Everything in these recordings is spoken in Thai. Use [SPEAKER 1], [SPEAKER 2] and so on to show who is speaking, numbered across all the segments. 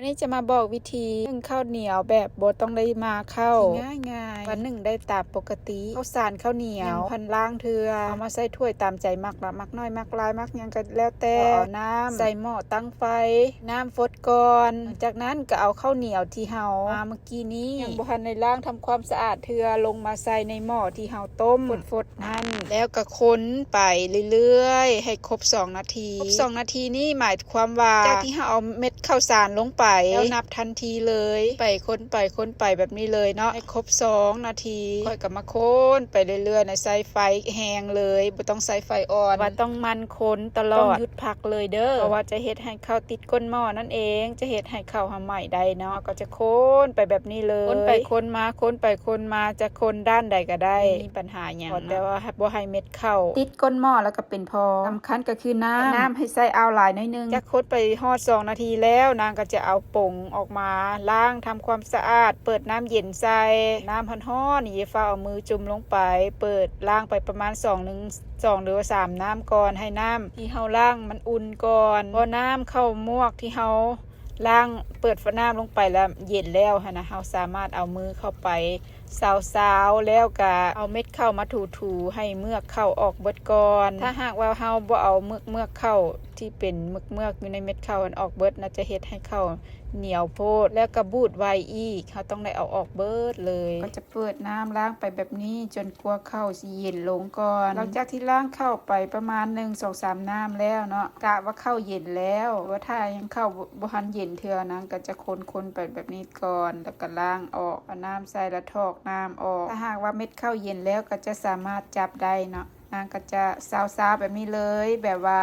[SPEAKER 1] วันนี้จะมาบอกวิธีนึ่งข้าวเหนียวแบบบ่ต้องได้มาเข้าง่ายๆวันหนึ่งได้ตามปกติข้าวสารข้าวเหนียวพันล่างเทือเอามาใส่ถ้วยตามใจมักละมักน้อยมักลายมักยังก็แล้วแต่เอาน้ำใส่หม้อตั้งไฟน้ำฟดก่อนจากนั้นก็เอาข้าวเหนียวที่เฮามาเมื่อกี้นี้ยังบ่ทันในล้างทำความสะอาดเทือลงมาใส่ในหม้อที่เฮาต้มฟดๆนั่นแล้วก็คนไปเรื่อยๆให้ครบ2นาทีครบ2นาทีนี่หมายความว่าจากที่เฮาเอาเม็ดข้าวสารลงไปแล้วนับทันทีเลยไปค้นไปแบบนี้เลยเนาะให้ครบ2นาทีค่อยกลับมาค้นไปเรื่อยๆในใส่ไฟแห้งเลยบ่ต้องใส่ไฟอ่อนว่าต้องมันค้นตลอดต้องหยุดพักเลยเด้อเพราะว่าจะเฮ็ดให้ข้าวติดก้นหม้อนั่นเองจะเฮ็ดให้ข้าวหาใหม่ได้เนาะก็จะค้นไปแบบนี้เลยค้นไปค้นมาค้นไปค้นมาจะค้นด้านใดก็ได้ไม่มีปัญหาหยังแต่ว่าบ่ให้เม็ดข้าวติดก้นหม้อแล้วก็เป็นพอสำคัญก็คือน้ำให้ใส่เอาหลายน้อยนึงจะค้นไปฮอด2นาทีแล้วนางก็จะเอาป่งออกมาล้างทำความสะอาดเปิดน้ำเย็นใส่น้ำร้อนๆนี่ฟ้าเอามือจุ่มลงไปเปิดล้างไปประมาณ2 หรือว่า3น้ำก่อนให้น้ำที่เฮาล้างมันอุ่นก่อนพอน้ำเข้ามวกที่เฮาล้างเปิดฝาน้ำลงไปแล้วเย็นแล้วนะเฮาสามารถเอามือเข้าไปซาวๆแล้วก็เอาเม็ดข้าวมาถูๆให้เมือกข้าวออกเบิดก่อนถ้าหากว่าเฮาบ่เอาเมือกข้าวที่เป็นเมือกอยู่ในเม็ดข้าวมันออกเบิดน่าจะเฮ็ดให้ข้าวเหนียวโพดแล้วก็บูดไวอีกเขาต้องได้เอาออกเบิดเลยก็จะเปิดน้ำล้างไปแบบนี้จนกลัวข้าวสิเย็นลงก่อนหลังจากที่ล้างข้าวไปประมาณ1-2-3น้ำแล้วเนาะกะว่าข้าวเย็นแล้วว่าถ้ายังข้าวบ่ทันเย็นเทื่อนั้นก็จะคนไปแบบนี้ก่อนแล้วก็ล้างออกเอาน้ำใส่แล้วทอกน้ำออกถ้าหากว่าเม็ดข้าวเย็นแล้วก็จะสามารถจับได้เนาะนางก็จะซาวๆแบบนี้เลยแบบว่า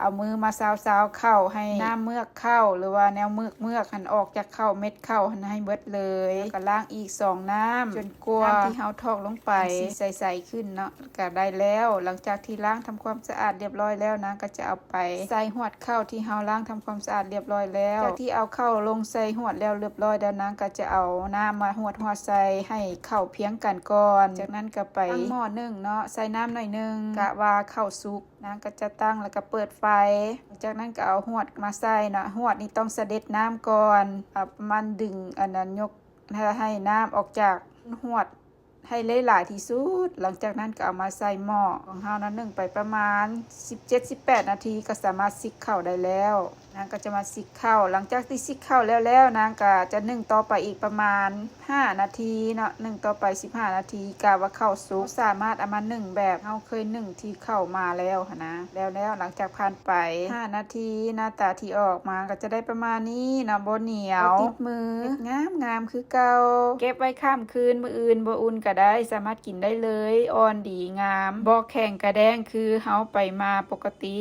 [SPEAKER 1] เอามือมาซาวๆเข้าให้น้ำเมือกเข้าหรือว่าแนวเมือกหันออกจากเข้าเม็ดเข้าหันให้เบิดเลยแล้วก็ล้างอีก2น้ำจนกว่าน้ำที่เฮาทอกลงไปใสๆขึ้นเนาะก็ได้แล้วหลังจากที่ล้างทำความสะอาดเรียบร้อยแล้วนะก็จะเอาไปใส่หวดข้าวที่เฮาล้างทำความสะอาดเรียบร้อยแล้วจากที่เอาเข้าลงใส่หวดแล้วเรียบร้อยแล้วนะก็จะเอาน้ำมาหวดใส่ให้เข้าเพียงกันก่อนจากนั้นก็ไปตั้งหม้อนึ่งเนาะใส่น้ำหน่อยนึงกะว่าข้าวสุกนะก็จะตั้งแล้วก็เปิดไฟจากนั้นก็เอาหวดมาใส่นะหวดนี่ต้องเสด็จน้ำก่อนประมาณดึงอันนั้นยกให้น้ำออกจากหวดให้หลายๆที่สุดหลังจากนั้นก็เอามาใส่หม้อของเฮานั้นนึ่งไปประมาณ17-18นาทีก็สามารถซิกข้าวได้แล้วนางก็จะมาซิกข้าวหลังจากที่ซิกข้าวแล้วนางก็จะนึ่งต่อไปอีกประมาณ5นาทีเนาะนึ่งต่อไป15นาทีกะว่าข้าวสุกสามารถเอามานึ่งแบบเฮาเคยนึ่งที่ข้าวมาแล้วนะแล้วหลังจากผ่านไป5นาทีหน้าตาที่ออกมาก็จะได้ประมาณนี้เนาะบ่เหนียวติดมืองามคือเก่าเก็บไว้ข้ามคืนมื้ออื่นบ่อุ่นก็ได้สามารถกินได้เลยอ่อนดีงามบ่แข็งกระแดงคือเฮาไปมาปกติ